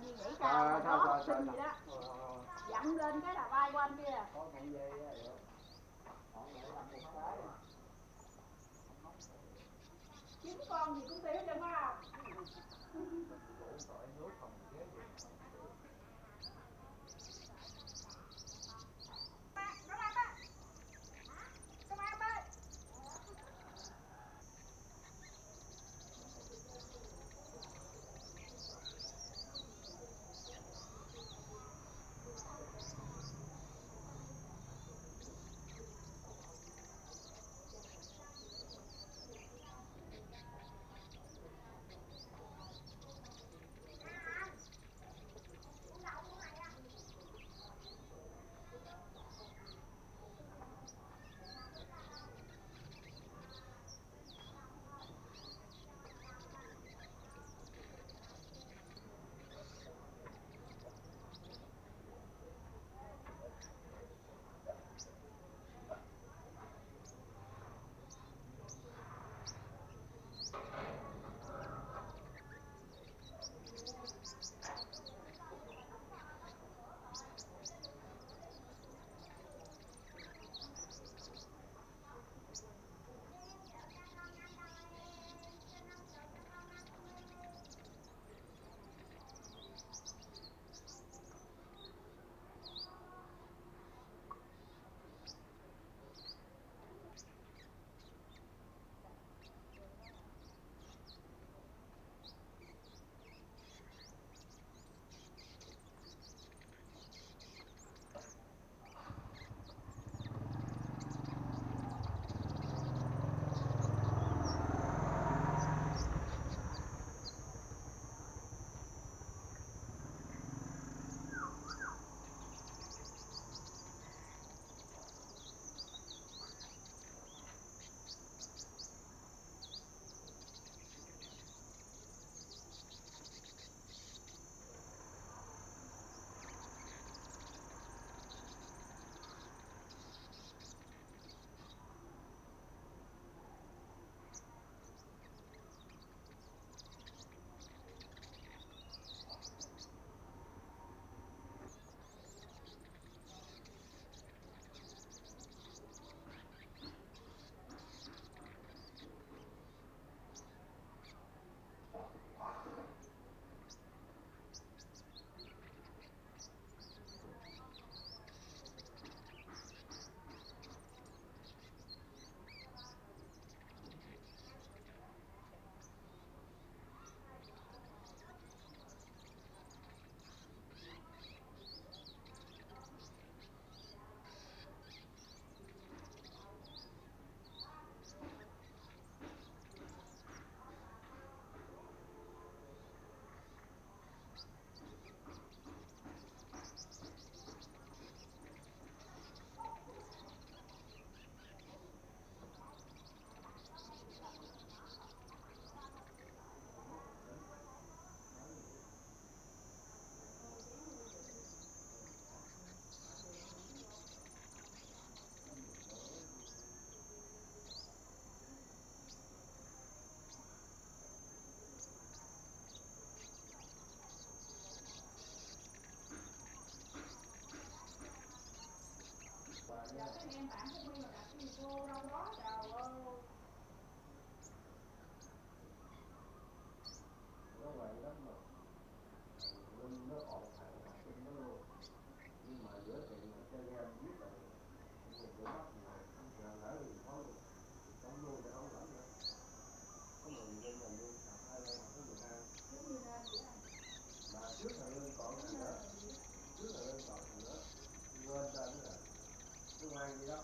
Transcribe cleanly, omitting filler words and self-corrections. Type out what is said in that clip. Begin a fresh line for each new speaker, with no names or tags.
gì nhảy cao mà có sinh gì đó. Dặn lên cái là bay qua anh kia.
Có con dê á được. Còn lại làm một cái.
Chín con gì cũng tiêu cho má. Giờ cái em bạn của mình mà đặt cái cô đâu đó trời ơi.
Nó vậy lắm mà. Linh nó ổn thằng học sinh nó luôn. Nhưng mà giữa chuyện mà chơi game giết lại người của mắt thì lỡ thì thôi không luôn thì không lắm nữa. Có người Linh là Linh học hai lên học tới 12. Mà trước thằng Linh còn thằng nữa. Trước thằng Linh còn thằng nữa. Quên tên nữa rồi. Nó ngoan gì đó.